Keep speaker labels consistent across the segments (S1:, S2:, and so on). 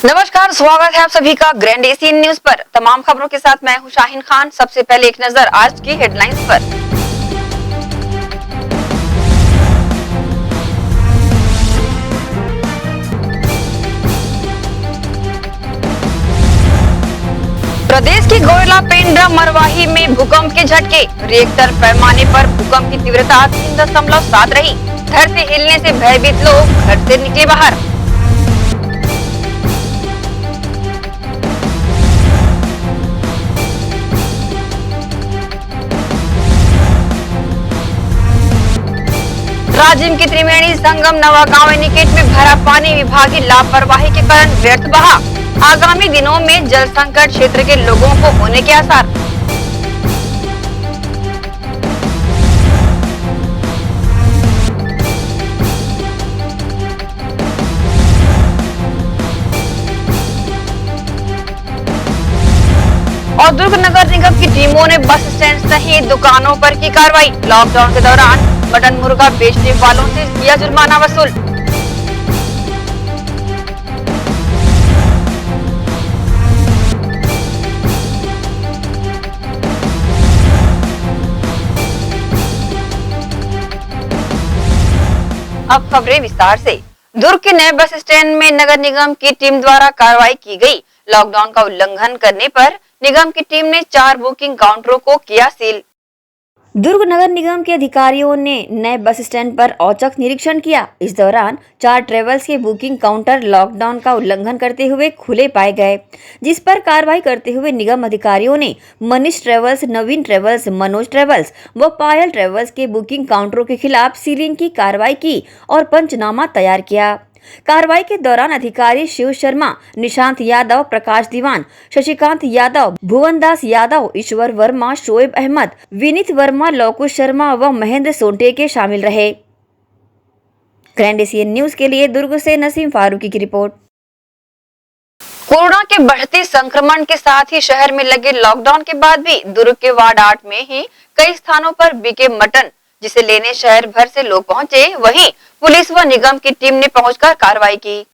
S1: नमस्कार, स्वागत है आप सभी का ग्रैंड एशियन न्यूज पर। तमाम खबरों के साथ मैं हूं शाहीन खान। सबसे पहले एक नजर आज की हेडलाइंस पर। प्रदेश की गोयला पेंड्रा मरवाही में भूकंप के झटके। रिएक्टर पैमाने पर भूकंप की तीव्रता 3.7 रही। धरती हिलने से भयभीत लोग घर से निकले बाहर। राजिम की त्रिवेणी संगम नवागांव एनीकट में भरा पानी विभागीय लापरवाही के कारण व्यर्थ बहा। आगामी दिनों में जल संकट क्षेत्र के लोगों को होने के आसार। और दुर्ग नगर निगम की टीमों ने बस स्टैंड सहित दुकानों पर की कार्रवाई। लॉकडाउन के दौरान मटन मुर्गा बेचने वालों से किया जुर्माना वसूल। अब खबरें विस्तार से। दुर्ग के नए बस स्टैंड में नगर निगम की टीम द्वारा कार्रवाई की गई। लॉकडाउन का उल्लंघन करने पर निगम की टीम ने 4 बुकिंग काउंटरों को किया सील। दुर्ग नगर निगम के अधिकारियों ने नए बस स्टैंड पर औचक निरीक्षण किया। इस दौरान 4 ट्रेवल्स के बुकिंग काउंटर लॉकडाउन का उल्लंघन करते हुए खुले पाए गए, जिस पर कार्रवाई करते हुए निगम अधिकारियों ने मनीष ट्रेवल्स, नवीन ट्रेवल्स, मनोज ट्रेवल्स व पायल ट्रेवल्स के बुकिंग काउंटरों के खिलाफ सीलिंग की कार्रवाई की और पंचनामा तैयार किया। कार्रवाई के दौरान अधिकारी शिव शर्मा, निशांत यादव, प्रकाश दीवान, शशिकांत यादव, भुवन दास यादव, ईश्वर वर्मा, शोएब अहमद, विनीत वर्मा, लौकुश शर्मा व महेंद्र सोंटे के शामिल रहे। ग्रैंड एशियन न्यूज के लिए दुर्ग से नसीम फारूकी की रिपोर्ट। कोरोना के बढ़ते संक्रमण के साथ ही शहर में लगे लॉकडाउन के बाद भी दुर्ग के वार्ड 8 में ही कई स्थानों पर बिके मटन, जिसे लेने शहर भर से लोग पहुंचे। वहीं पुलिस व निगम की टीम ने पहुंचकर कार्रवाई की।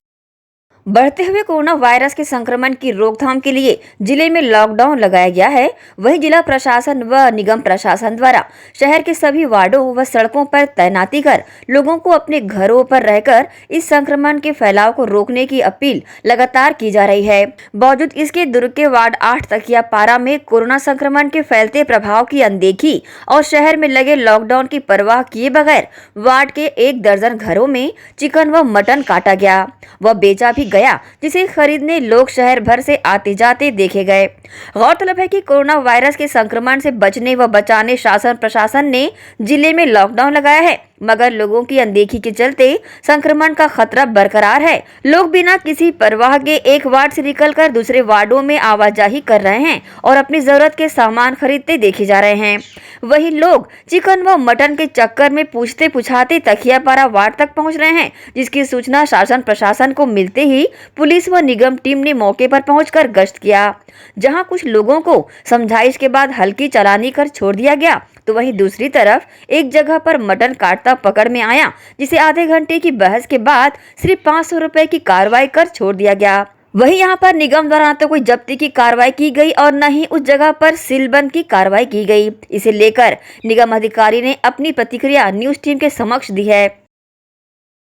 S1: बढ़ते हुए कोरोना वायरस के संक्रमण की रोकथाम के लिए जिले में लॉकडाउन लगाया गया है। वहीं जिला प्रशासन व निगम प्रशासन द्वारा शहर के सभी वार्डों व सड़कों पर तैनाती कर लोगों को अपने घरों पर रहकर इस संक्रमण के फैलाव को रोकने की अपील लगातार की जा रही है। बावजूद इसके दुर्ग के वार्ड 8 तकिया पारा में कोरोना संक्रमण के फैलते प्रभाव की अनदेखी और शहर में लगे लॉकडाउन की परवाह किए बगैर वार्ड के 1 दर्जन घरों में चिकन व मटन काटा गया व बेचा भी गया, जिसे खरीदने लोग शहर भर से आते जाते देखे गए। गौरतलब है कि कोरोना वायरस के संक्रमण से बचने व बचाने शासन प्रशासन ने जिले में लॉकडाउन लगाया है, मगर लोगों की अनदेखी के चलते संक्रमण का खतरा बरकरार है। लोग बिना किसी परवाह के एक वार्ड से निकलकर दूसरे वार्डों में आवाजाही कर रहे हैं और अपनी जरूरत के सामान खरीदते देखे जा रहे हैं। वहीं लोग चिकन व मटन के चक्कर में पूछते पुछाते तखियापारा वार्ड तक पहुंच रहे हैं, जिसकी सूचना शासन प्रशासन को मिलते ही पुलिस व निगम टीम ने मौके पर पहुंचकर गश्त किया, जहां कुछ लोगों को समझाइश के बाद हल्की चालानी कर छोड़ दिया गया, तो वहीं दूसरी तरफ एक जगह पर मटन काटता पकड़ में आया, जिसे आधे घंटे की बहस के बाद सिर्फ 500 रुपए की कार्रवाई कर छोड़ दिया गया। वहीं यहां पर निगम द्वारा न तो कोई जब्ती की कार्रवाई की गई और न ही उस जगह पर सीलबंद की कार्रवाई की गई। इसे लेकर निगम अधिकारी ने अपनी प्रतिक्रिया न्यूज टीम के समक्ष दी है।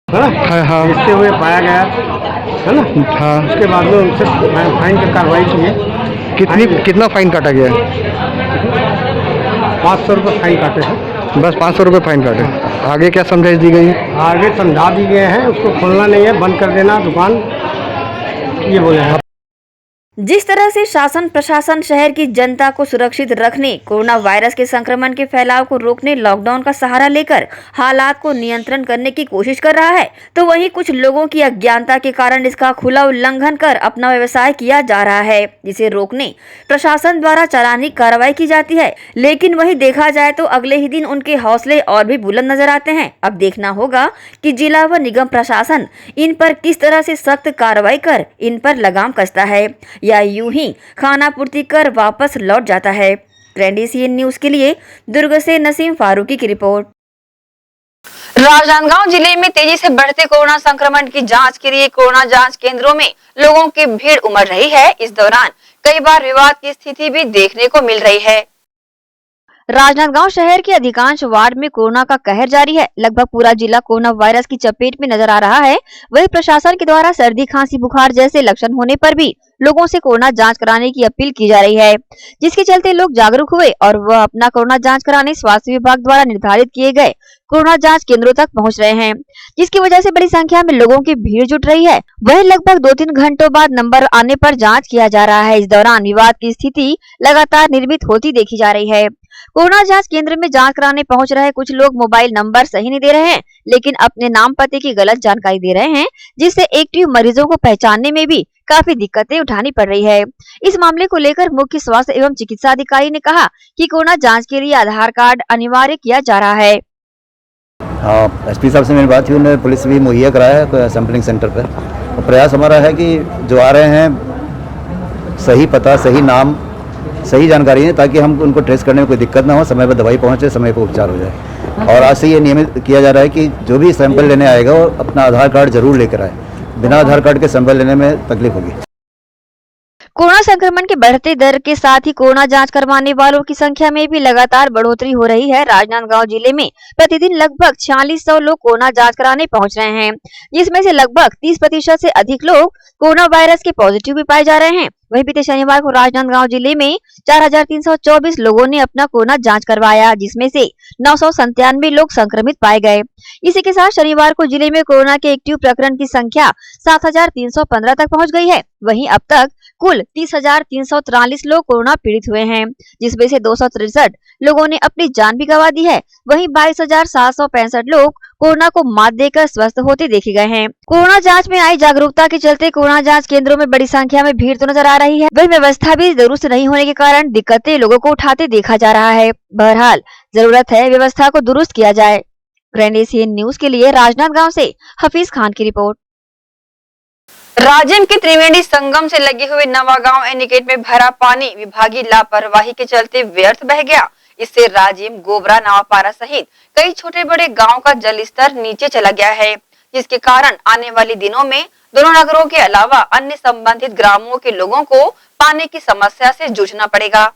S2: हाँ,
S3: इसते हुए पाया गया है ना।
S2: हाँ,
S3: उसके बाद में उनसे फाइन की कार्रवाई की है।
S2: कितना फाइन काटा गया?
S3: 500 रुपये फाइन काटे हैं।
S2: बस 500 रुपये फाइन काटे। आगे क्या समझाइश दी गई?
S3: आगे समझा दी गए हैं, उसको खोलना नहीं है, बंद कर देना दुकान, ये बोले हैं।
S1: जिस तरह से शासन प्रशासन शहर की जनता को सुरक्षित रखने, कोरोना वायरस के संक्रमण के फैलाव को रोकने लॉकडाउन का सहारा लेकर हालात को नियंत्रण करने की कोशिश कर रहा है, तो वहीं कुछ लोगों की अज्ञानता के कारण इसका खुला उल्लंघन कर अपना व्यवसाय किया जा रहा है, जिसे रोकने प्रशासन द्वारा चालानी कार्रवाई की जाती है। लेकिन वहीं देखा जाए तो अगले ही दिन उनके हौसले और भी बुलंद नजर आते हैं। अब देखना होगा कि जिला व निगम प्रशासन इन पर किस तरह से सख्त कार्रवाई कर इन पर लगाम कसता है या यूं ही खाना पूर्ति कर वापस लौट जाता है। ग्रैंड एशियन न्यूज के लिए दुर्ग से नसीम फारूकी की रिपोर्ट। राजनांदगांव जिले में तेजी से बढ़ते कोरोना संक्रमण की जांच के लिए कोरोना जांच केंद्रों में लोगों की भीड़ उमड़ रही है। इस दौरान कई बार विवाद की स्थिति भी देखने को मिल रही है। राजनांदगांव शहर के अधिकांश वार्ड में कोरोना का कहर जारी है। लगभग पूरा जिला कोरोना वायरस की चपेट में नजर आ रहा है। वहीं प्रशासन के द्वारा सर्दी, खांसी, बुखार जैसे लक्षण होने पर भी लोगों से कोरोना जांच कराने की अपील की जा रही है, जिसके चलते लोग जागरूक हुए और वह अपना कोरोना जांच कराने स्वास्थ्य विभाग द्वारा निर्धारित किए गए कोरोना जांच केंद्रों तक पहुंच रहे हैं, जिसकी वजह से बड़ी संख्या में लोगों की भीड़ जुट रही है। वहीं लगभग 2-3 घंटों बाद नंबर आने पर जांच किया जा रहा है। इस दौरान विवाद की स्थिति लगातार निर्मित होती देखी जा रही है। कोरोना जांच केंद्र में जांच कराने पहुंच रहे कुछ लोग मोबाइल नंबर सही नहीं दे रहे हैं, लेकिन अपने नाम पते की गलत जानकारी दे रहे हैं, जिससे एक्टिव मरीजों को पहचानने में भी काफी दिक्कतें उठानी पड़ रही है। इस मामले को लेकर मुख्य स्वास्थ्य एवं चिकित्सा अधिकारी ने कहा कि कोरोना जांच के लिए आधार कार्ड अनिवार्य किया जा रहा है।
S4: एसपी साहब से मेरी बात हुई, उन्होंने पुलिस भी मुहैया कराया है सैंपलिंग सेंटर पर। और प्रयास हमारा है कि जो आ रहे हैं सही पता, सही नाम, सही जानकारी है, ताकि हम उनको ट्रेस करने में कोई दिक्कत ना हो, समय पर दवाई पहुंचे, समय पर उपचार हो जाए। और आज से ये नियमित किया जा रहा है कि जो भी सैंपल लेने आएगा वो अपना आधार कार्ड जरूर लेकर आए। बिना आधार कार्ड के सैंपल लेने में तकलीफ होगी।
S1: कोरोना संक्रमण के बढ़ते दर के साथ ही कोरोना जांच करवाने वालों की संख्या में भी लगातार बढ़ोतरी हो रही है। राजनांदगांव जिले में प्रतिदिन लगभग 4600 लोग कोरोना जांच कराने पहुंच रहे हैं, जिसमें से लगभग 30% से अधिक लोग कोरोना वायरस के पॉजिटिव भी पाए जा रहे हैं। वहीं बीते शनिवार को राजनांदगांव जिले में 4324 लोगों ने अपना कोरोना जांच करवाया, जिसमें से 997 लोग संक्रमित पाए गए। इसी के साथ शनिवार को जिले में कोरोना के एक्टिव प्रकरण की संख्या 7315 तक पहुंच गई है। वहीं अब तक कुल 30,343 लोग कोरोना पीड़ित हुए हैं, जिसमें से 263 लोगों ने अपनी जान भी गंवा दी है। वहीं 22,765 लोग कोरोना को मात देकर स्वस्थ होते देखे गए हैं। कोरोना जांच में आई जागरूकता के चलते कोरोना जांच केंद्रों में बड़ी संख्या में भीड़ तो नजर आ रही है, वही व्यवस्था भी दुरुस्त नहीं होने के कारण दिक्कतें लोगों को उठाते देखा जा रहा है। बहरहाल जरूरत है व्यवस्था को दुरुस्त किया जाए। ग्रैंड एशियन न्यूज के लिए राजनांदगांव से हफीज खान की रिपोर्ट। राजिम के त्रिवेणी संगम से लगे हुए नवागांव एनीकट में भरा पानी विभागीय लापरवाही के चलते व्यर्थ बह गया। इससे राजिम, गोबरा, नवापारा सहित कई छोटे बड़े गांव का जल स्तर नीचे चला गया है, जिसके कारण आने वाले दिनों में दोनों नगरों के अलावा अन्य संबंधित ग्रामों के लोगों को पानी की समस्या से जूझना पड़ेगा।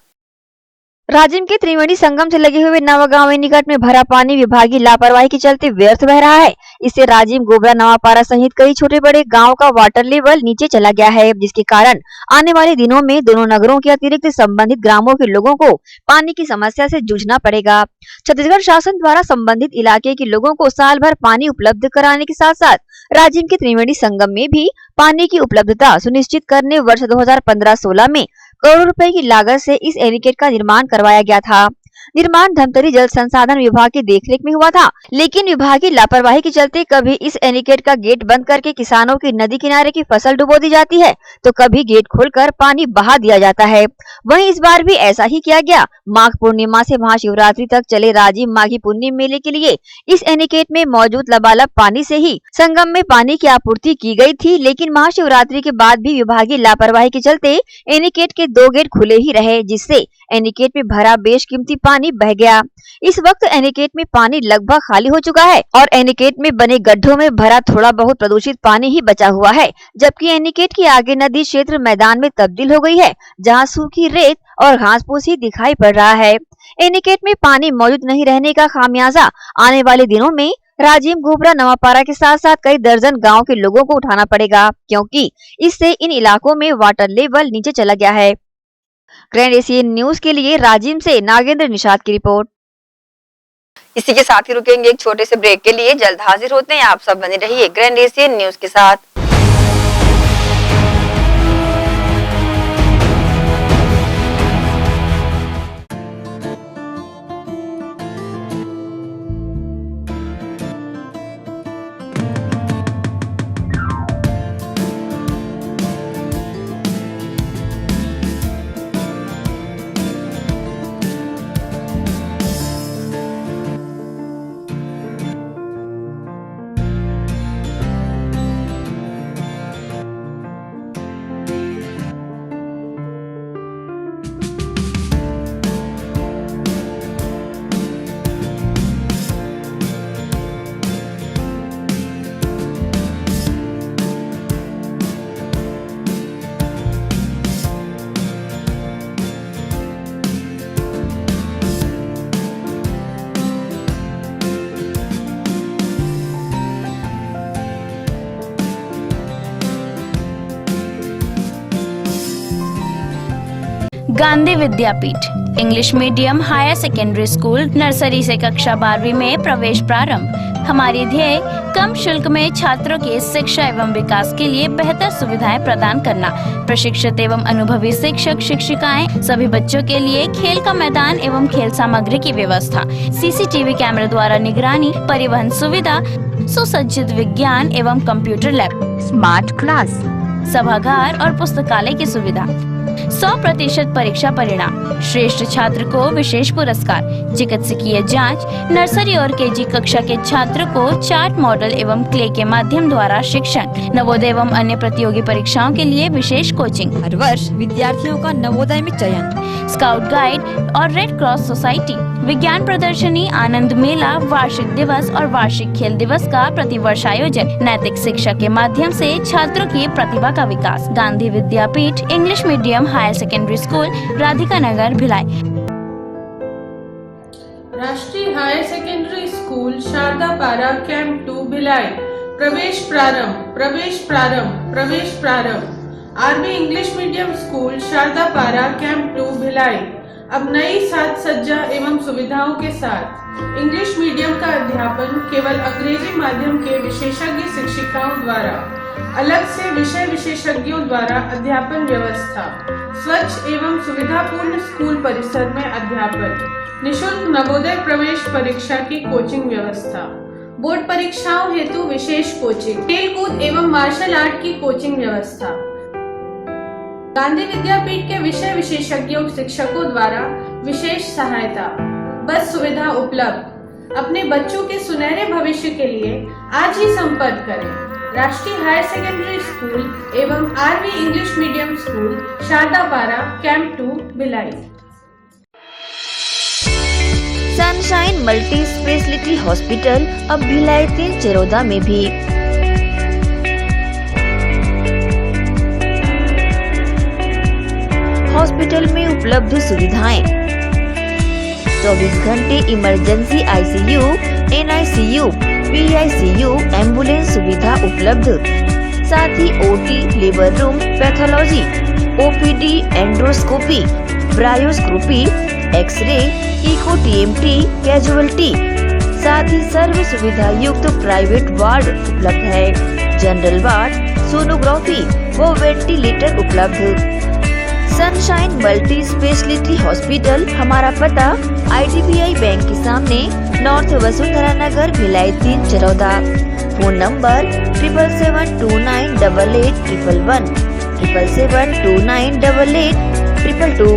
S1: राजिम के त्रिवेणी संगम से लगे हुए नवागांव एनीकट में भरा पानी विभागीय लापरवाही के चलते व्यर्थ बह रहा है। इससे राजिम, गोबरा, नवापारा सहित कई छोटे बड़े गांव का वाटर लेवल नीचे चला गया है, जिसके कारण आने वाले दिनों में दोनों नगरों के अतिरिक्त संबंधित ग्रामों के लोगों को पानी की समस्या से जूझना पड़ेगा। छत्तीसगढ़ शासन द्वारा संबंधित इलाके के लोगों को साल भर पानी उपलब्ध कराने के साथ साथ राजिम के त्रिवेणी संगम में भी पानी की उपलब्धता सुनिश्चित करने वर्ष 2015-16 में करोड़ों रुपए की लागत से इस एनीकट का निर्माण करवाया गया था। निर्माण धमतरी जल संसाधन विभाग की देखरेख में हुआ था, लेकिन विभाग की लापरवाही के चलते कभी इस एनीकट का गेट बंद करके किसानों की नदी किनारे की फसल डुबो दी जाती है, तो कभी गेट खोलकर पानी बहा दिया जाता है। वहीं इस बार भी ऐसा ही किया गया। माघ पूर्णिमा से महाशिवरात्रि तक चले राजिम माघी पुन्नी मेले के लिए इस एनीकट में मौजूद लबालब पानी से ही संगम में पानी की आपूर्ति की गई थी, लेकिन महाशिवरात्रि के बाद भी विभागीय लापरवाही के चलते एनीकट के 2 गेट खुले ही रहे, जिससे एनीकट में भरा बेशकीमती पानी बह गया। इस वक्त एनीकट में पानी लगभग खाली हो चुका है और एनीकट में बने गड्ढों में भरा थोड़ा बहुत प्रदूषित पानी ही बचा हुआ है, जबकि एनीकट के आगे नदी क्षेत्र मैदान में तब्दील हो गई है, जहां सूखी रेत और घास फूस ही दिखाई पड़ रहा है। एनीकट में पानी मौजूद नहीं रहने का खामियाजा आने वाले दिनों में राजिम, गोबरा, नवापारा के साथ साथ कई दर्जन गाँव के लोगों को उठाना पड़ेगा, क्योंकि इससे इन इलाकों में वाटर लेवल नीचे चला गया है। ग्रैंड एशियन न्यूज के लिए राजिम से नागेंद्र निषाद की रिपोर्ट। इसी के साथ ही रुकेंगे एक छोटे से ब्रेक के लिए, जल्द हाजिर होते हैं। आप सब बने रहिए ग्रैंड एशियन न्यूज के साथ।
S5: Gandhi Vidyapeeth English medium higher secondary school nursery से कक्षा 12वीं में प्रवेश प्रारंभ। हमारी ध्येय कम शुल्क में छात्रों की शिक्षा एवं विकास के लिए बेहतर सुविधाएं प्रदान करना। प्रशिक्षित एवं अनुभवी शिक्षक शिक्षिकाएं, सभी बच्चों के लिए खेल का मैदान एवं खेल सामग्री की व्यवस्था, सीसीटीवी कैमरे द्वारा निगरानी, परिवहन सुविधा, सुसज्जित विज्ञान एवं कंप्यूटर लैब, स्मार्ट क्लास, सभागार और पुस्तकालय की सुविधा। 100% परीक्षा परिणाम, श्रेष्ठ छात्र को विशेष पुरस्कार, चिकित्सकीय जांच, नर्सरी और केजी कक्षा के छात्र को चार्ट मॉडल एवं क्ले के माध्यम द्वारा शिक्षण, नवोदय एवं अन्य प्रतियोगी परीक्षाओं के लिए विशेष कोचिंग।
S6: हर वर्ष विद्यार्थियों का नवोदय में चयन,
S5: स्काउट गाइड और रेड क्रॉस सोसाइटी, विज्ञान प्रदर्शनी, आनंद मेला, वार्षिक दिवस और वार्षिक खेल दिवस का प्रतिवर्ष आयोजन, नैतिक शिक्षा के माध्यम से छात्रों की प्रतिभा का विकास। Gandhi Vidyapeeth English medium higher secondary school, Radhika Nagar, Bhilai.
S7: Rashtriya higher secondary school Shardapara camp 2 Bhilai. प्रवेश प्रारंभ, प्रवेश प्रारंभ, प्रवेश प्रारंभ। RB English medium school Shardapara camp 2 Bhilai अब नई साज सज्जा एवं सुविधाओं के साथ इंग्लिश मीडियम का अध्यापन केवल अंग्रेजी माध्यम के विशेषज्ञ शिक्षिकाओं द्वारा, अलग से विषय विशेषज्ञों द्वारा अध्यापन व्यवस्था, स्वच्छ एवं सुविधापूर्ण स्कूल परिसर में अध्यापन, निशुल्क नवोदय प्रवेश परीक्षा की कोचिंग व्यवस्था, बोर्ड परीक्षाओं हेतु विशेष कोचिंग, खेलकूद एवं मार्शल आर्ट की कोचिंग व्यवस्था। गांधी विद्यापीठ के विषय विशेषज्ञों शिक्षकों द्वारा विशेष सहायता, बस सुविधा उपलब्ध। अपने बच्चों के सुनहरे भविष्य के लिए आज ही संपर्क करें। राष्ट्रीय हायर सेकेंडरी स्कूल एवं RV English medium school Shardapara camp 2 Bhilai.
S8: Sunshine multi speciality hospital अब भिलाई 3 चरोदा में भी। हॉस्पिटल में उपलब्ध सुविधाएं, 24 घंटे emergency ICU, NICU, PICU, ambulance सुविधा उपलब्ध। साथ ही OT, labour room, pathology, OPD, endoscopy, bronchoscopy, X-ray, echo TMT, casualty, साथ ही सर्व सुविधा युक्त प्राइवेट वार्ड उपलब्ध है। जनरल वार्ड, सोनोग्राफी व वेंटिलेटर उपलब्ध। सनशाइन मल्टी स्पेशलिटी हॉस्पिटल, हमारा पता IDBI बैंक के सामने, north Vasundhara Nagar, Bhilai 3 Charoda. Phone number 7772988811, 7772988822।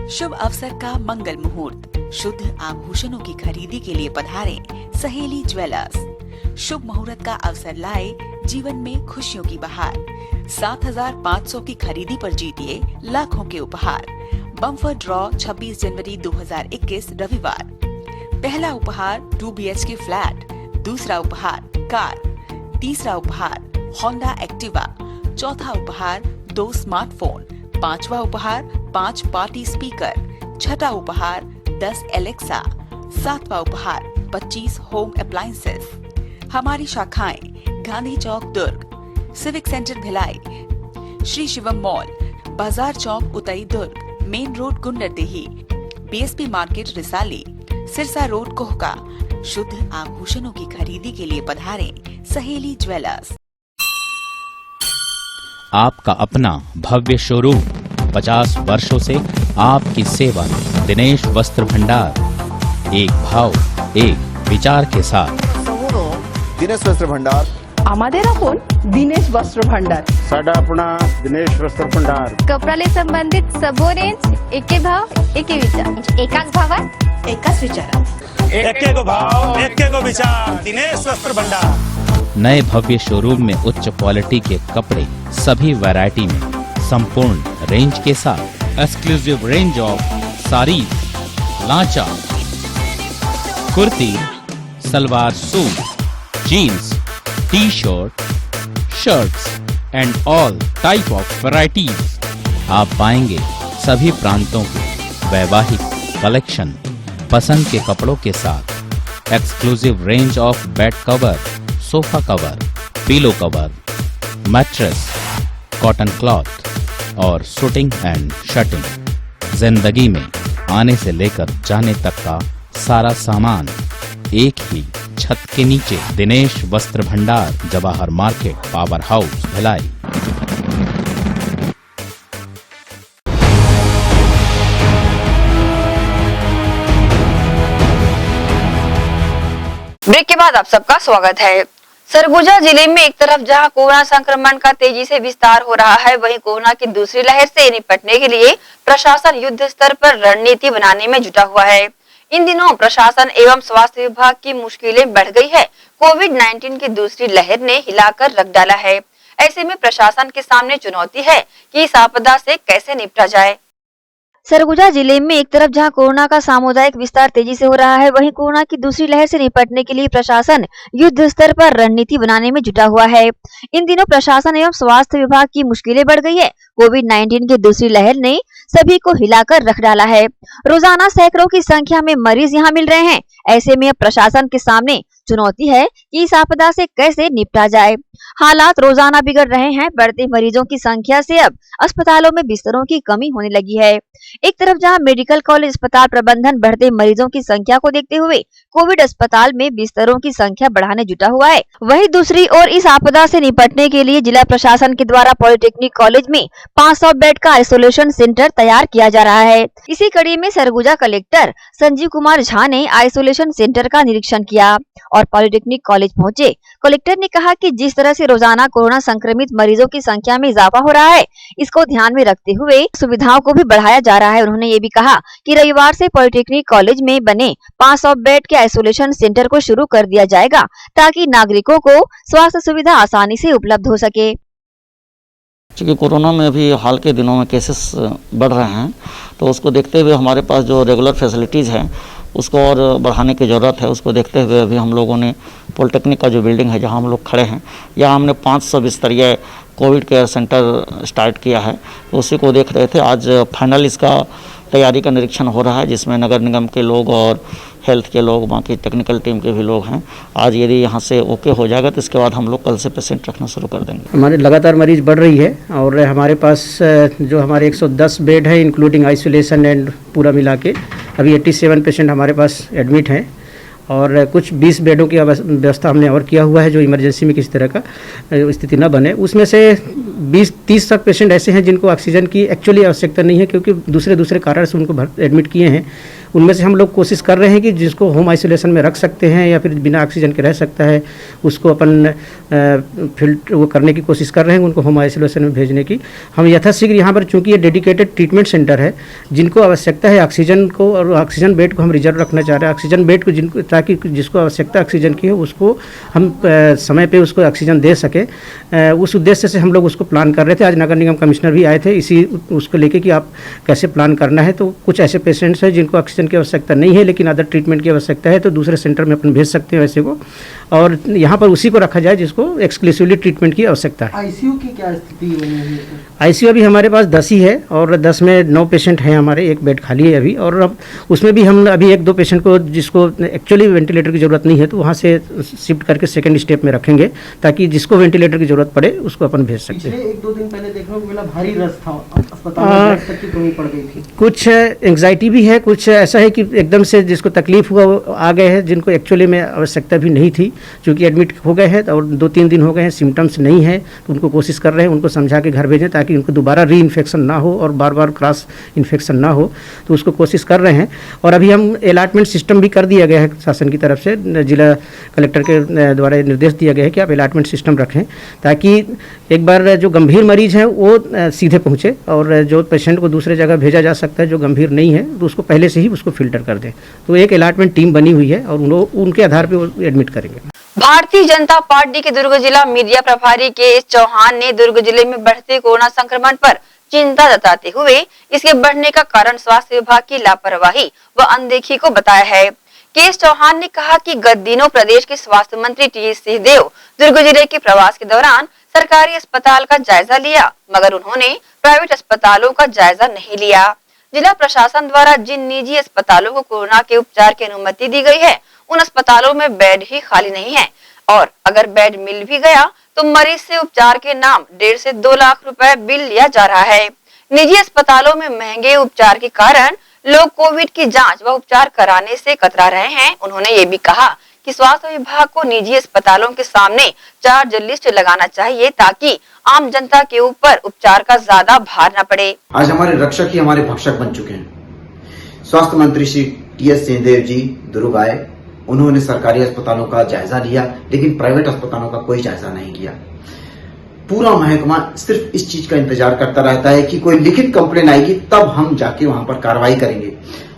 S9: शुभ अवसर का मंगल मुहूर्त, शुद्ध आभूषणों की खरीदी के लिए पधारें सहेली ज्वेलर्स। शुभ मुहूर्त का अवसर लाए जीवन में खुशियों की बहार। 7500 की खरीदी पर जीतिए लाखों के उपहार। बम्पर ड्रॉ 26 जनवरी 2021 रविवार। पहला उपहार 2 BHK फ्लैट, दूसरा उपहार कार, तीसरा उपहार होंडा एक्टिवा, चौथा उपहार 2 स्मार्टफोन, पांचवा उपहार 5 पार्टी स्पीकर, छठा उपहार 10 एलेक्सा, सातवां उपहार 25 होम अप्लायंसेस। हमारी शाखाएं Gandhi Chowk Durg, civic centre Bhilai, Shri Shivam mall, Bazar Chowk Utai Durg, main road Gunderdehi, BSP market Risali, Sirsa road Kohka. शुद्ध आभूषणों की खरीदी के लिए पधारें सहेली ज्वेलर्स।
S10: आपका अपना भव्य शोरूम, 50 वर्षों से आपकी सेवा में। दिनेश वस्त्र भंडार, एक भाव एक विचार के साथ।
S11: दिनेश वस्त्र भंडार,
S12: আমাদের আপন দিনেশ বস্ত্র ভান্ডার।
S11: साडा अपना दिनेश वस्त्र भंडार।
S13: कपड्याला संबंधित सबो रेंज, एके भाव एके विचार, एकाच भावात एकाच विचारात,
S14: एके को भाव एके को विचार, दिनेश वस्त्र भंडार।
S10: नए भव्य शोरूम में उच्च क्वालिटी के कपड़े सभी वैरायटी में संपूर्ण रेंज के साथ। Exclusive range of saris, lancha, kurti, salwar suit, jeans, T-shirt, shirts and all type of varieties. आप पाएंगे सभी प्रांतों के वैवाहिक कलेक्शन पसंद के कपड़ों के साथ। Exclusive range of bed cover, sofa cover, pillow cover, mattress, cotton cloth और शूटिंग एंड शटिंग। जिंदगी में आने से लेकर जाने तक का सारा सामान एक ही छत के नीचे। दिनेश वस्त्र भंडार, Jawahar market, power house, Bhilai.
S1: Break के बाद आप सबका स्वागत है। सरगुजा जिले में एक तरफ जहां कोरोना संक्रमण का तेजी से विस्तार हो रहा है, वहीं कोरोना की दूसरी लहर से निपटने के लिए प्रशासन युद्ध स्तर पर रणनीति बनाने में जुटा हुआ है। इन दिनों प्रशासन एवं स्वास्थ्य विभाग की मुश्किलें बढ़ गई है। कोविड-19 की दूसरी लहर ने हिलाकर रख डाला है। ऐसे में प्रशासन के सामने चुनौती है कि इस आपदा से कैसे निपटा जाए।
S8: सरगुजा जिले में एक तरफ जहां कोरोना का सामुदायिक विस्तार तेजी से हो रहा है, वहीं कोरोना की दूसरी लहर से निपटने के लिए प्रशासन युद्ध स्तर पर रणनीति बनाने में जुटा हुआ है। इन दिनों प्रशासन एवं स्वास्थ्य विभाग की मुश्किलें बढ़ गई है। कोविड-19 की दूसरी लहर ने सभी को हिलाकर रख डाला है। रोजाना सैकड़ों की संख्या में मरीज यहां मिल रहे हैं। ऐसे में अब प्रशासन के सामने चुनौती है कि इस आपदा से कैसे निपटा जाए। हालात रोजाना बिगड़ रहे हैं। बढ़ते मरीजों की संख्या से अब अस्पतालों में बिस्तरों की कमी होने लगी है। एक तरफ जहां मेडिकल कॉलेज अस्पताल प्रबंधन बढ़ते मरीजों की संख्या को देखते हुए कोविड अस्पताल में बिस्तरों की संख्या बढ़ाने जुटा हुआ है, वहीं दूसरी ओर इस आपदा से निपटने के लिए जिला प्रशासन के द्वारा पॉलिटेक्निक कॉलेज में 500 बेड का आइसोलेशन सेंटर तैयार किया जा रहा है। इसी कड़ी में सरगुजा कलेक्टर संजीव कुमार झा ने आइसोलेशन सेंटर का निरीक्षण किया और पॉलिटेक्निक कॉलेज पहुंचे। कलेक्टर ने कहा कि जिस तरह से रोजाना कोरोना संक्रमित मरीजों की संख्या में इजाफा हो रहा है, इसको ध्यान में रखते हुए सुविधाओं को भी बढ़ाया जा रहा है। उन्होंने ये भी कहा कि रविवार से पॉलिटेक्निक कॉलेज में बने 500 बेड के आइसोलेशन सेंटर को शुरू कर दिया जाएगा, ताकि नागरिकों को स्वास्थ्य सुविधा आसानी से उपलब्ध हो सके।
S15: क्योंकि कोरोना में अभी हाल के दिनों में केसेस बढ़ रहे हैं, तो उसको देखते हुए हमारे पास जो रेगुलर फैसिलिटीज़ हैं उसको और बढ़ाने की ज़रूरत है। उसको देखते हुए अभी हम लोगों ने पॉलिटेक्निक का जो बिल्डिंग है जहां हम लोग खड़े हैं, यहाँ हमने 500 बिस्तरीय कोविड केयर सेंटर स्टार्ट किया है। तो उसी को देख रहे थे। आज फाइनल इसका तैयारी का निरीक्षण हो रहा है, जिसमें नगर निगम के लोग और हेल्थ के लोग, बाकी टेक्निकल टीम के भी लोग हैं। आज यदि यहाँ से ओके हो जाएगा तो इसके बाद हम लोग कल से पेशेंट रखना शुरू कर देंगे।
S3: हमारे लगातार मरीज बढ़ रही है और हमारे पास जो हमारे 110 बेड है इंक्लूडिंग आइसोलेशन एंड पूरा मिला के अभी 87 पेशेंट हमारे पास एडमिट हैं और कुछ 20 बेडों की व्यवस्था हमने और किया हुआ है जो इमरजेंसी में किसी तरह का स्थिति न बने। उसमें से 20-30 तक पेशेंट ऐसे हैं जिनको ऑक्सीजन की एक्चुअली आवश्यकता नहीं है, क्योंकि दूसरे कारण से उनको एडमिट किए हैं। उनमें से हम लोग कोशिश कर रहे हैं कि जिसको होम आइसोलेशन में रख सकते हैं या फिर बिना ऑक्सीजन के रह सकता है, उसको अपन फिल्टर वो करने की कोशिश कर रहे हैं, उनको होम आइसोलेशन में भेजने की। हम यथाशीघ्र यहाँ पर, चूँकि ये डेडिकेटेड ट्रीटमेंट सेंटर है, जिनको आवश्यकता है ऑक्सीजन को और ऑक्सीजन बेड को हम रिजर्व रखना चाह रहे हैं। ऑक्सीजन बेड को जिनको, ताकि जिसको आवश्यकता ऑक्सीजन की हो उसको हम समय पे उसको ऑक्सीजन दे सके, उस उद्देश्य से हम लोग उसको प्लान कर रहे थे। आज नगर निगम कमिश्नर भी आए थे इसी उसको लेके कि आप कैसे प्लान करना है। तो कुछ ऐसे पेशेंट्स हैं जिनको ऑक्सीजन की आवश्यकता नहीं है लेकिन अदर ट्रीटमेंट की आवश्यकता है, तो दूसरे सेंटर में अपन भेज सकते हैं वैसे को, और यहाँ पर उसी को रखा जाए जिसको एक्सक्लूसिवली ट्रीटमेंट की आवश्यकता है।
S16: आईसीयू की क्या स्थिति बनी है?
S3: आईसीयू अभी हमारे पास 10 ही है और 10 में 9 पेशेंट हैं हमारे, एक बेड खाली है अभी। और अब उसमें भी हम अभी 1-2 पेशेंट को जिसको एक्चुअली वेंटिलेटर की ज़रूरत नहीं है तो वहाँ से शिफ्ट करके सेकेंड स्टेप में रखेंगे, ताकि जिसको वेंटिलेटर की ज़रूरत पड़े उसको अपन भेज सकते हैं।
S16: 1-2 दिन पहले देखने को मिला भारी रश था, अस्पताल में बेड तक की कमी पड़ गई थी।
S3: कुछ एंग्जाइटी भी है, कुछ ऐसा है कि एकदम से जिसको तकलीफ हुआ वो आ गए हैं, जिनको एक्चुअली में आवश्यकता भी नहीं थी, क्योंकि एडमिट हो गए हैं और 2-3 दिन हो गए हैं, सिम्टम्स नहीं है, तो उनको कोशिश कर रहे हैं उनको समझा के घर भेजें ताकि उनको दोबारा री इन्फेक्शन ना हो और बार बार क्रॉस इन्फेक्शन ना हो, तो उसको कोशिश कर रहे हैं। और अभी हम अलॉटमेंट सिस्टम भी कर दिया गया है शासन की तरफ से, जिला कलेक्टर के द्वारा निर्देश दिया गया है कि आप अलॉटमेंट सिस्टम रखें, ताकि एक बार जो गंभीर मरीज हैं वो सीधे पहुँचे और जो पेशेंट को दूसरे जगह भेजा जा सकता है जो गंभीर नहीं है तो उसको पहले से ही उसको फिल्टर कर दें। तो एक अलॉटमेंट टीम बनी हुई है और उनके आधार पर वो एडमिट करेंगे।
S1: भारतीय जनता पार्टी के दुर्ग जिला मीडिया प्रभारी के चौहान ने दुर्ग जिले में बढ़ते कोरोना संक्रमण पर चिंता जताते हुए इसके बढ़ने का कारण स्वास्थ्य विभाग की लापरवाही व अनदेखी को बताया है। केएस चौहान ने कहा कि गत दिनों प्रदेश के स्वास्थ्य मंत्री टी.एस. सिंहदेव दुर्ग जिले के प्रवास के दौरान सरकारी अस्पताल का जायजा लिया, मगर उन्होंने प्राइवेट अस्पतालों का जायजा नहीं लिया। जिला प्रशासन द्वारा जिन निजी अस्पतालों को कोरोना के उपचार की अनुमति दी गई है, उन अस्पतालों में बेड ही खाली नहीं है और अगर बेड मिल भी गया तो मरीज से उपचार के नाम 1.5 से 2 लाख रुपए बिल लिया जा रहा है। निजी अस्पतालों में महंगे उपचार के कारण लोग कोविड की जांच व उपचार कराने से कतरा रहे हैं। उन्होंने ये भी कहा कि स्वास्थ्य विभाग को निजी अस्पतालों के सामने चार्ज लिस्ट लगाना चाहिए ताकि आम जनता के ऊपर उपचार का ज्यादा भार न पड़े।
S17: आज हमारे रक्षक ही हमारे भक्षक बन चुके हैं। स्वास्थ्य मंत्री श्री टी.एस. सिंहदेव जी दुर्ग आए, उन्होंने सरकारी अस्पतालों का जायजा लिया, लेकिन प्राइवेट अस्पतालों का कोई जायजा नहीं लिया। पूरा महकमा सिर्फ इस चीज का इंतजार करता रहता है कि कोई लिखित कंप्लेन आएगी तब हम जाके वहां पर कार्रवाई करेंगे,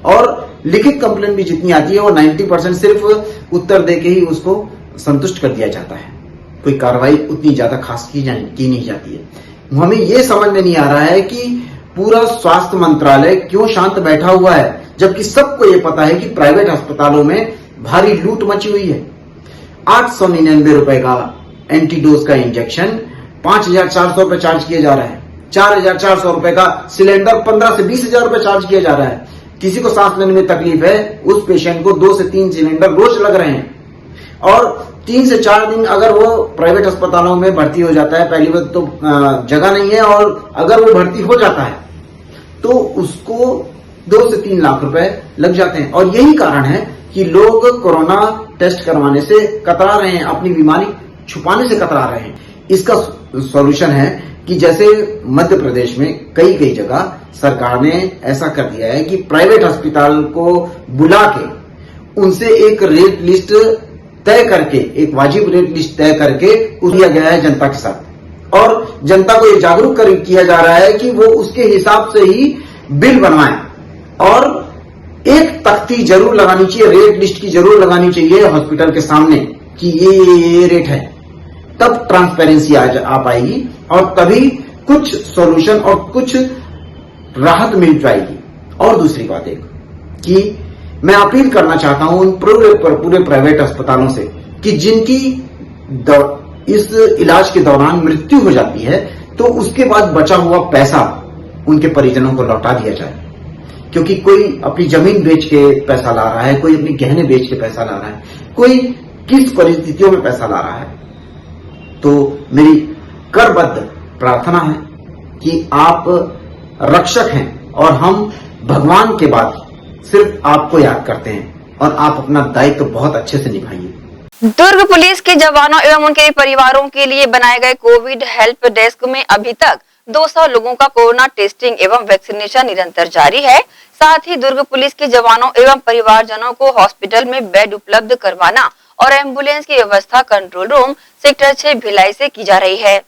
S17: और लिखित कंप्लेन भी जितनी आती है वो 90% सिर्फ उत्तर दे के ही उसको संतुष्ट कर दिया जाता है। कोई कार्रवाई उतनी ज्यादा खास की नहीं जाती है। हमें ये समझ में नहीं आ रहा है कि पूरा स्वास्थ्य मंत्रालय क्यों शांत बैठा हुआ है, जबकि सबको ये पता है कि प्राइवेट अस्पतालों में भारी लूट मची हुई है। 899 रुपए का एंटीडोज का इंजेक्शन 5,400 रुपए चार्ज किया जा रहा है। 4,400 रुपए का सिलेंडर 15 से 20,000 रुपए चार्ज किया जा रहा है। किसी को सांस लेने में तकलीफ है, उस पेशेंट को 2 से 3 सिलेंडर रोज लग रहे हैं, और 3 से 4 दिन अगर वो प्राइवेट अस्पतालों में भर्ती हो जाता है, पहली बात तो जगह नहीं है, और अगर वो भर्ती हो जाता है तो उसको 2 से 3 लाख रुपए लग जाते हैं। और यही कारण है कि लोग कोरोना टेस्ट करवाने से कतरा रहे हैं, अपनी बीमारी छुपाने से कतरा रहे हैं। इसका सॉल्यूशन है कि जैसे मध्य प्रदेश में कई जगह सरकार ने ऐसा कर दिया है कि प्राइवेट अस्पताल को बुला के उनसे एक रेट लिस्ट तय करके, एक वाजिब रेट लिस्ट तय करके दिया गया है जनता के साथ, और जनता को ये जागरूक किया जा रहा है कि वो उसके हिसाब से ही बिल बनवाएं, और एक तख्ती जरूर लगानी चाहिए, रेट लिस्ट की जरूर लगानी चाहिए हॉस्पिटल के सामने कि ये रेट है। तब ट्रांसपेरेंसी आ पाएगी और तभी कुछ सॉल्यूशन और कुछ राहत मिल पाएगी। और दूसरी बात एक कि मैं अपील करना चाहता हूं उन पूरे प्राइवेट अस्पतालों से कि जिनकी इस इलाज के दौरान मृत्यु हो जाती है तो उसके बाद बचा हुआ पैसा उनके परिजनों को लौटा दिया जाए, क्योंकि कोई अपनी जमीन बेच के पैसा ला रहा है, कोई अपनी गहने बेच के पैसा ला रहा है, कोई किस परिस्थितियों में पैसा ला रहा है। तो मेरी करबद्ध प्रार्थना है कि आप रक्षक हैं और हम भगवान के बाद सिर्फ आपको याद करते हैं, और आप अपना दायित्व बहुत अच्छे से निभाइए।
S1: दुर्ग पुलिस के जवानों एवं उनके परिवारों के लिए बनाए गए कोविड हेल्प डेस्क में अभी तक 200 लोगों का कोरोना टेस्टिंग एवं वैक्सीनेशन निरंतर जारी है। साथ ही दुर्ग पुलिस के जवानों एवं परिवारजनों को हॉस्पिटल में बेड उपलब्ध करवाना और एम्बुलेंस की व्यवस्था कंट्रोल रूम सेक्टर 6 भिलाई से की जा रही है।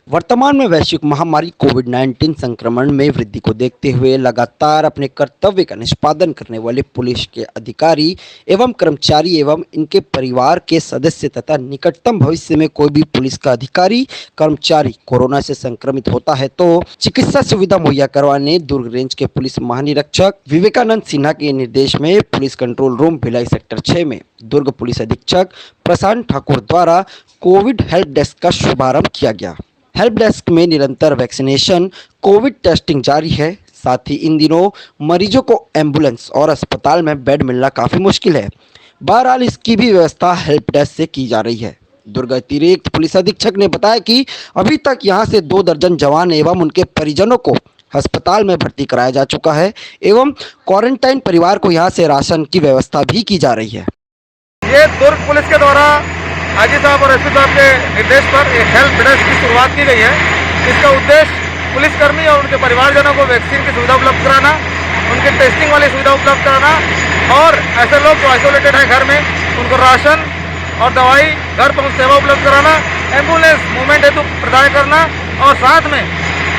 S18: वर्तमान में वैश्विक महामारी कोविड-19 संक्रमण में वृद्धि को देखते हुए लगातार अपने कर्तव्य का निष्पादन करने वाले पुलिस के अधिकारी एवं कर्मचारी एवं इनके परिवार के सदस्य तथा निकटतम भविष्य में कोई भी पुलिस का अधिकारी कर्मचारी कोरोना से संक्रमित होता है तो चिकित्सा सुविधा मुहैया करवाने दुर्ग रेंज के पुलिस महानिरीक्षक विवेकानंद सिन्हा के निर्देश में police control room Bhilai sector 6 में दुर्ग पुलिस अधीक्षक प्रशांत ठाकुर द्वारा कोविड हेल्प डेस्क का शुभारंभ किया गया। हेल्प डेस्क में निरंतर वैक्सीनेशन कोविड टेस्टिंग जारी है। साथ ही इन दिनों मरीजों को एम्बुलेंस और अस्पताल में बेड मिलना काफ़ी मुश्किल है। बहरहाल इसकी भी व्यवस्था हेल्प डेस्क से की जा रही है। दुर्ग अतिरिक्त पुलिस अधीक्षक ने बताया कि अभी तक यहां से 2 दर्जन जवान एवं उनके परिजनों को अस्पताल में भर्ती कराया जा चुका है एवं क्वारंटाइन परिवार को यहां से राशन की व्यवस्था भी की जा रही है।
S19: ये दुर्ग पुलिस के द्वारा आईजी साहब और एसपी साहब के निर्देश पर एक हेल्प डेस्क की शुरुआत की गई है। इसका उद्देश्य पुलिसकर्मी और उनके परिवारजनों को वैक्सीन की सुविधा उपलब्ध कराना, उनकी टेस्टिंग वाली सुविधा उपलब्ध कराना, और ऐसे लोग जो आइसोलेटेड हैं घर में उनको राशन और दवाई घर पहुंच सेवा उपलब्ध कराना, एम्बुलेंस मूवमेंट हेतु प्रदान करना, और साथ में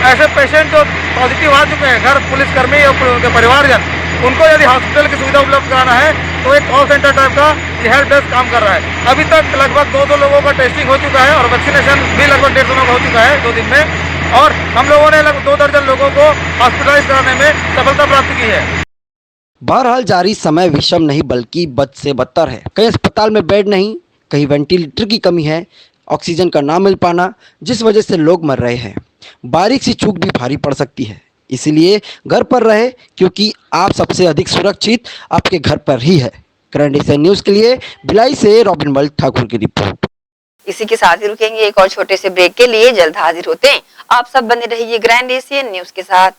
S19: ऐसे पेशेंट जो पॉजिटिव आ चुके हैं घर पुलिसकर्मी और उनके परिवारजन, उनको यदि हॉस्पिटल की सुविधा उपलब्ध कराना है तो एक कॉल सेंटर टाइप का ये हेल्प डेस्क काम कर रहा है। अभी तक लगभग 200 लोगों का टेस्टिंग हो चुका है और वैक्सीनेशन भी लगभग 150 लोगों का हो चुका है 2 दिन में, और हम लोगों ने लगभग 2 दर्जन लोगों को हॉस्पिटलाइज कराने में सफलता प्राप्त की है।
S18: बहरहाल जारी समय विषम नहीं बल्कि बद से बदतर है। कहीं अस्पताल में बेड नहीं, कहीं वेंटिलेटर की कमी है, ऑक्सीजन का ना मिल पाना, जिस वजह से लोग मर रहे हैं। बारीक सी चूक भी भारी पड़ सकती है, इसलिए घर पर रहे क्योंकि आप सबसे अधिक सुरक्षित आपके घर पर ही है। करंट न्यूज़ के लिए भिलाई से रॉबिन मल ठाकुर की रिपोर्ट।
S1: इसी के साथ ही रुकेंगे एक और छोटे से ब्रेक के लिए, जल्द हाजिर होते हैं। आप सब बने रहिए ग्रैंड एशियन न्यूज के साथ।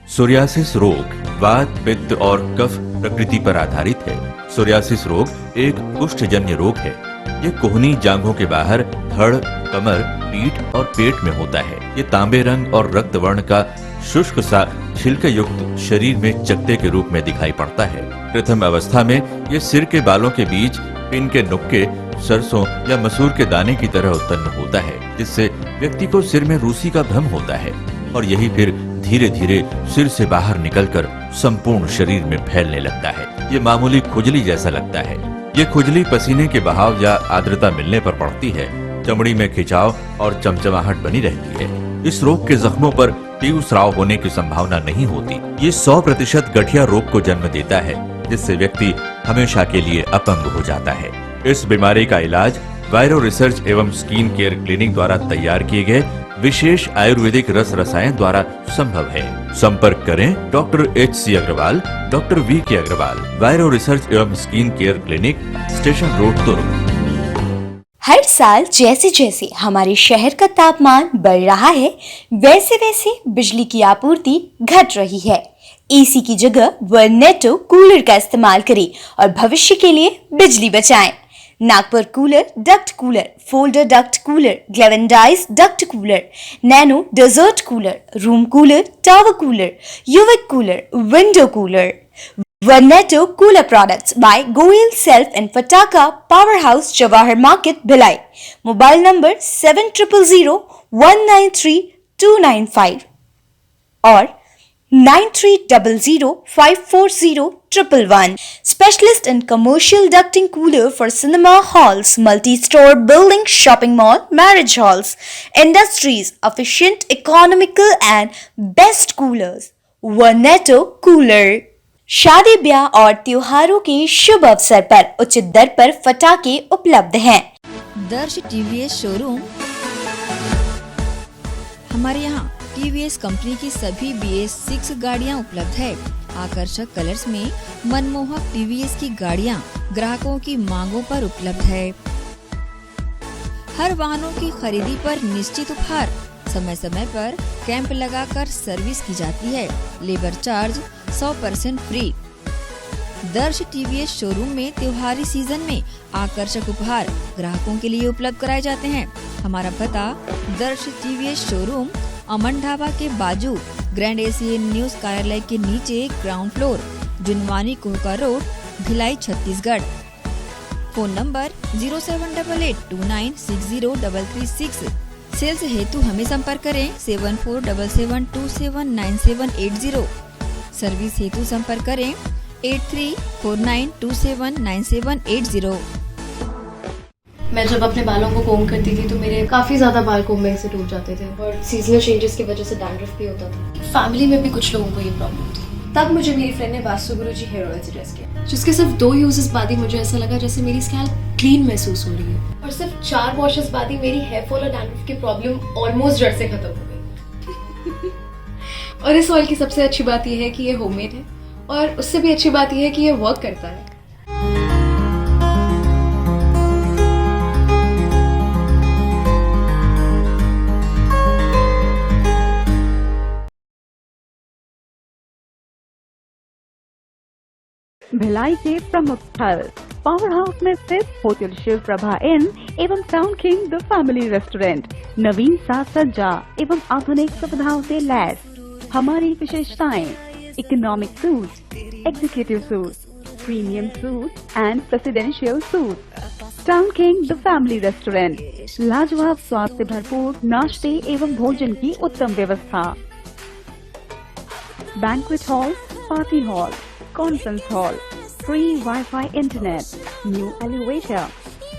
S20: सोरियासिस रोग वात, पित्त और कफ प्रकृति पर आधारित है। सोरियासिस रोग एक कुष्ठजन्य रोग है। ये कोहनी जांघों के बाहर धड़, कमर, पीठ और पेट में होता है। ये तांबे रंग और रक्त वर्ण का शुष्क सा छिलके युक्त शरीर में चकत्ते के रूप में दिखाई पड़ता है। प्रथम अवस्था में ये सिर के बालों के बीच पिन के नुक्के, सरसों या मसूर के दाने की तरह उत्पन्न होता है, जिससे व्यक्ति को सिर में रूसी का भ्रम होता है और यही फिर धीरे धीरे सिर से बाहर निकलकर संपूर्ण शरीर में फैलने लगता है। ये मामूली खुजली जैसा लगता है। ये खुजली पसीने के बहाव या आर्द्रता मिलने पर पड़ती है। चमड़ी में खिंचाव और चमचमाहट बनी रहती है। इस रोग के जख्मों पर तीव्र स्राव होने की संभावना नहीं होती। ये 100% गठिया रोग को जन्म देता है, जिससे व्यक्ति हमेशा के लिए अपंग हो जाता है। इस बीमारी का इलाज वायरो रिसर्च एवं स्किन केयर क्लिनिक द्वारा तैयार किए गए विशेष आयुर्वेदिक रस रसायन द्वारा संभव है। संपर्क करें doctor HC Agarwal, doctor VK Agarwal, वायरो रिसर्च एवं skin care clinic, station road, Durg.
S21: हर साल जैसे जैसे हमारे शहर का तापमान बढ़ रहा है, वैसे वैसे बिजली की आपूर्ति घट रही है। AC की जगह वर्नेटो कूलर का इस्तेमाल करें और भविष्य के लिए बिजली बचाएं। Nagpur cooler, duct cooler, folder duct cooler, galvanized duct cooler, nano desert cooler, room cooler, tower cooler, यूविक कूलर, विंडो कूलर। वर्नेटो cooler products by Goyal self and फटाका power house, Jawahar market, Bhilai. Mobile number 7000193295 और 9300540111. Specialist in commercial ducting cooler for cinema halls, multi-store building, shopping mall, marriage halls, industries, efficient, economical and best coolers. Verneto Cooler. शादी ब्याह और त्योहारों के शुभ अवसर पर उचित दर पर फटाके उपलब्ध हैं।
S6: दर्श TVS शोरूम। हमारे यहाँ TVS कंपनी की सभी BS6 गाड़ियाँ उपलब्ध है। आकर्षक कलर्स में मनमोहक TVS की गाड़ियाँ ग्राहकों की मांगों पर उपलब्ध है। हर वाहनों की खरीदी पर निश्चित उपहार। समय समय पर कैंप लगाकर सर्विस की जाती है। Labour charge 100% free. दर्श TVS शोरूम में त्योहारी सीजन में आकर्षक उपहार ग्राहकों के लिए उपलब्ध कराए जाते हैं। हमारा पता दर्श TVS शोरूम, अमन ढाबा के बाजू, ग्रैंड एशियन न्यूज कार्यालय के नीचे, ground floor, Junwani Kohka road, Bhilai, Chhattisgarh. Phone number 07882960336। Sales हेतु हमें संपर्क करें 7477279780। सर्विस हेतु संपर्क करें 8349279780।
S22: मैं जब अपने बालों को कोम करती थी तो मेरे काफी ज्यादा बाल कोम्बिंग से टूट जाते थे और सीजनल चेंजेस की वजह से डैंड्रफ भी होता था। फैमिली में भी कुछ लोगों को ये प्रॉब्लम थी। तब मुझे मेरी फ्रेंड ने वास्तु गुरुजी हेयर ऑयल सजेस्ट किया, जिसके सिर्फ 2 यूजेस बाद ही मुझे ऐसा लगा जैसे मेरी स्कैल्प क्लीन महसूस हो रही है और सिर्फ 4 वॉशेस बाद ही मेरी हेयर फॉल और डैंड्रफ की प्रॉब्लम ऑलमोस्ट जड़ से खत्म हो गई। और इस ऑयल की सबसे अच्छी बात यह है कि ये होममेड है और उससे भी अच्छी बात यह है कि ये वर्क करता है।
S2: भिलाई के प्रमुख स्थल पावर हाउस में स्थित होटल शिव प्रभा इन एवं town king the family restaurant नवीन साज सज्जा एवं आधुनिक सुविधाओं से लैस। हमारी विशेषताएं economic suite, executive suite, premium suite and presidential suite. Town king the family restaurant, लाजवाब स्वाद से भरपूर नाश्ते एवं भोजन की उत्तम व्यवस्था। Banquet hall, party hall, conference hall, free wifi internet, new elevator,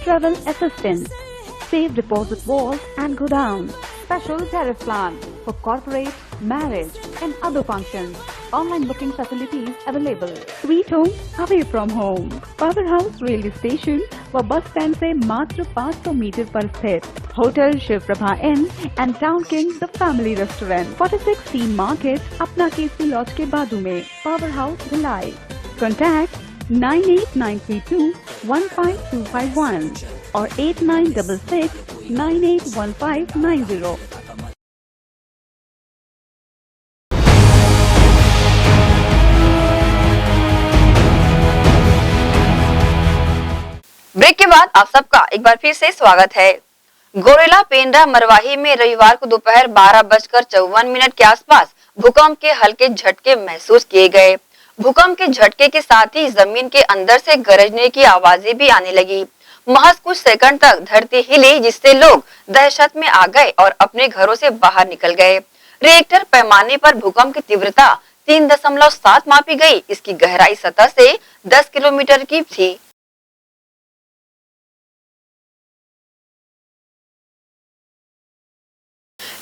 S2: travel assistant, safe deposit walls and godown, special tariff plan for corporate, marriage and other functions. Online booking facilities available. Sweet home away from home. Power House railway station व bus stand से मात्र 500 metre पर स्थित hotel Shiv Prabha inn and town king the family restaurant 46 C market अपना Kesari laws के बाजू में। Power house Bhilai. Contact 9892152251 और 8966981590।
S1: ब्रेक के बाद आप सबका एक बार फिर से स्वागत है। गोरेला पेंड्रा मरवाही में रविवार को दोपहर 12:54 के आसपास भूकंप के हल्के झटके महसूस किए गए। भूकंप के झटके के साथ ही जमीन के अंदर से गरजने की आवाजें भी आने लगी। महज कुछ सेकंड तक धरती हिली, जिससे लोग दहशत में आ गए और अपने घरों से बाहर निकल गए। रिएक्टर पैमाने पर भूकंप की तीव्रता 3.7 मापी गई। इसकी गहराई सतह से 10 किलोमीटर की थी।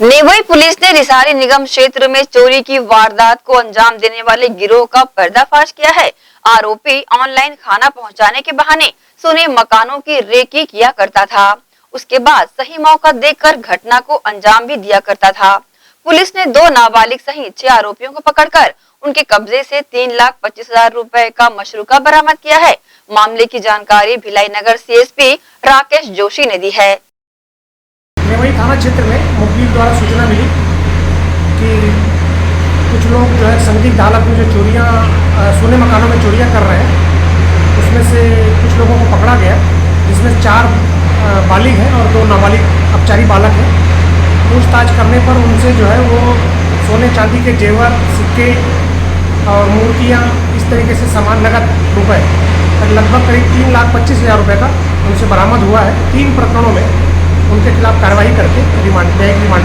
S1: नेवई पुलिस ने रिसारी निगम क्षेत्र में चोरी की वारदात को अंजाम देने वाले गिरोह का पर्दाफाश किया है। आरोपी ऑनलाइन खाना पहुंचाने के बहाने सुने मकानों की रेकी किया करता था। उसके बाद सही मौका देखकर घटना को अंजाम भी दिया करता था। पुलिस ने 2 नाबालिग सहित 6 आरोपियों को पकड़कर उनके कब्जे से 3,25,000 रुपए का मशरूका बरामद किया है। मामले की जानकारी भिलाई नगर सीएसपी राकेश जोशी ने दी है।
S4: नेवई थाना क्षेत्र में मुखबिर द्वारा सूचना मिली कि कुछ लोग जो है संदिग्ध हालत में जो चोरियां सोने मकानों में चोरियां कर रहे हैं, उसमें से कुछ लोगों को पकड़ा गया, जिसमें 4 बालिग हैं और 2 नाबालिग अपचारी बालक हैं। पूछताछ करने पर उनसे जो है वो सोने चांदी के जेवर, सिक्के और मूर्तियाँ, इस तरीके से सामान नगद रुपए लगभग करीब 3,25,000 रुपये का उनसे बरामद हुआ है। 3 प्रकरणों में उनके खिलाफ कार्रवाई करके रिमांड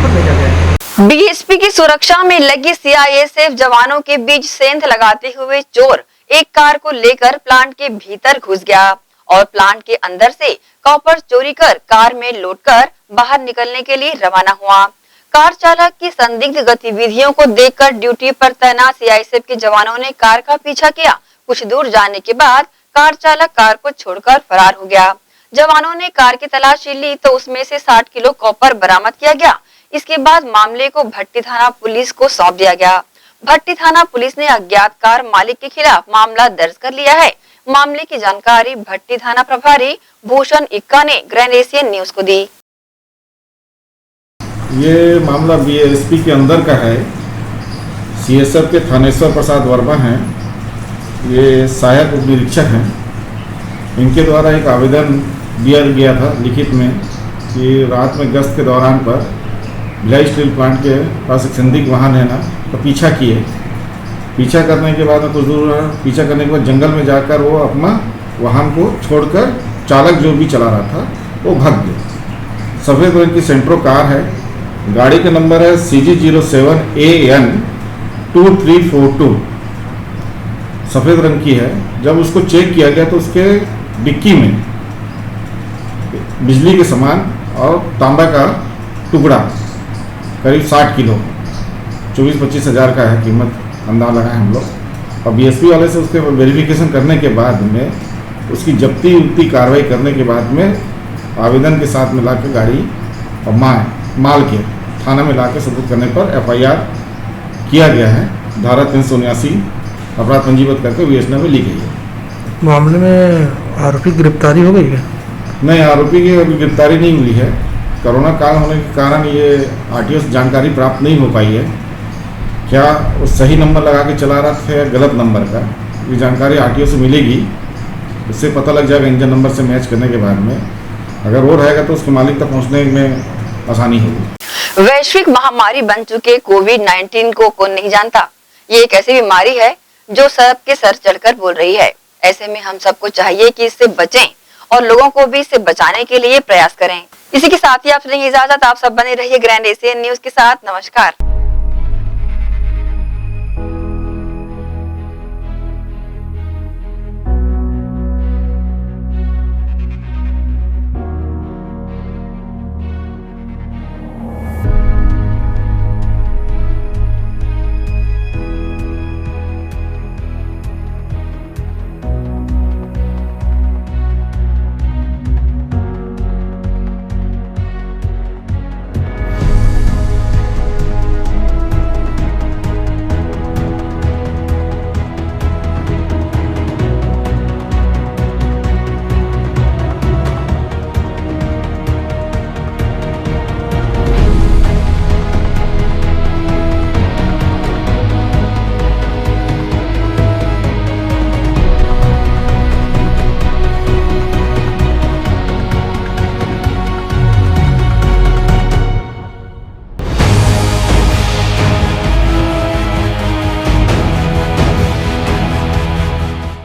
S4: पर भेजा गया है।
S1: बीएसपी की सुरक्षा में लगी सीआईएसएफ जवानों के बीच सेंध लगाते हुए चोर एक कार को लेकर प्लांट के भीतर घुस गया और प्लांट के अंदर से कॉपर चोरी कर कार में लोडकर बाहर निकलने के लिए रवाना हुआ। कार चालक की संदिग्ध गतिविधियों को देखकर ड्यूटी पर तैनात सीआईएसएफ के जवानों ने कार का पीछा किया। कुछ दूर जाने के बाद कार चालक कार को छोड़कर फरार हो गया। जवानों ने कार की तलाशी ली तो उसमें से 60 किलो कॉपर बरामद किया गया। इसके बाद मामले को भट्टी थाना पुलिस को सौंप दिया गया। भट्टी थाना पुलिस ने अज्ञात कार मालिक के खिलाफ मामला दर्ज कर लिया है। मामले की जानकारी भट्टी थाना प्रभारी भूषण इक्का ने ग्रैंड एशियन न्यूज को दी।
S23: ये मामला बीएसपी के अंदर का है। सीएसएफ के थानेश्वर प्रसाद वर्मा हैं, ये सहायक उप निरीक्षक हैं। इनके द्वारा एक आवेदन दिया गया था लिखित में कि रात में गश्त के दौरान पर भिलाई स्टील प्लांट के पास एक संदिग्ध वाहन है ना, तो पीछा किए। पीछा करने के बाद में कुछ दूर पीछा करने के बाद जंगल में जाकर वो अपना वाहन को छोड़कर चालक जो भी चला रहा था वो भाग गया। सफ़ेद रंग की सेंट्रो कार है, गाड़ी का नंबर है CG07AN2342, सफ़ेद रंग की है। जब उसको चेक किया गया तो उसके डिक्की में बिजली के सामान और तांबा का टुकड़ा करीब 60 किलो 24-25 हज़ार का है कीमत, अंदाजा लगाए हम लोग। और बीएसपी वाले से उसके वेरिफिकेशन करने के बाद में उसकी जब्ती उब्ती कार्रवाई करने के बाद में आवेदन के साथ मिला के गाड़ी और माल के थाना में ला के सबूत करने पर FIR किया गया है। धारा 379 अपराध पंजीबद्ध करके विवेचना में ली गई है।
S4: मामले में आरोपी गिरफ्तारी हो गई है?
S23: नहीं, आरोपी की अभी गिरफ्तारी नहीं हुई है। कोरोना काल होने के कारण ये आरटीओ से जानकारी प्राप्त नहीं हो पाई है। क्या वो सही नंबर लगा के चला रहा था या गलत नंबर का, ये जानकारी आरटीओ से मिलेगी, इससे पता लग जाएगा इंजन नंबर से मैच करने के बाद में, अगर वो रहेगा तो उसके मालिक तक पहुंचने में आसानी होगी।
S1: वैश्विक महामारी बन चुके कोविड-19 को कौन नहीं जानता। ये एक ऐसी बीमारी है जो सबके सर चढ़कर बोल रही है। ऐसे में हम सबको चाहिए कि इससे बचें और लोगों को भी इससे बचाने के लिए प्रयास करें। इसी के साथ ही आप लेंगे इजाजत। आप सब बने रहिए ग्रैंड एशियन न्यूज के साथ। नमस्कार।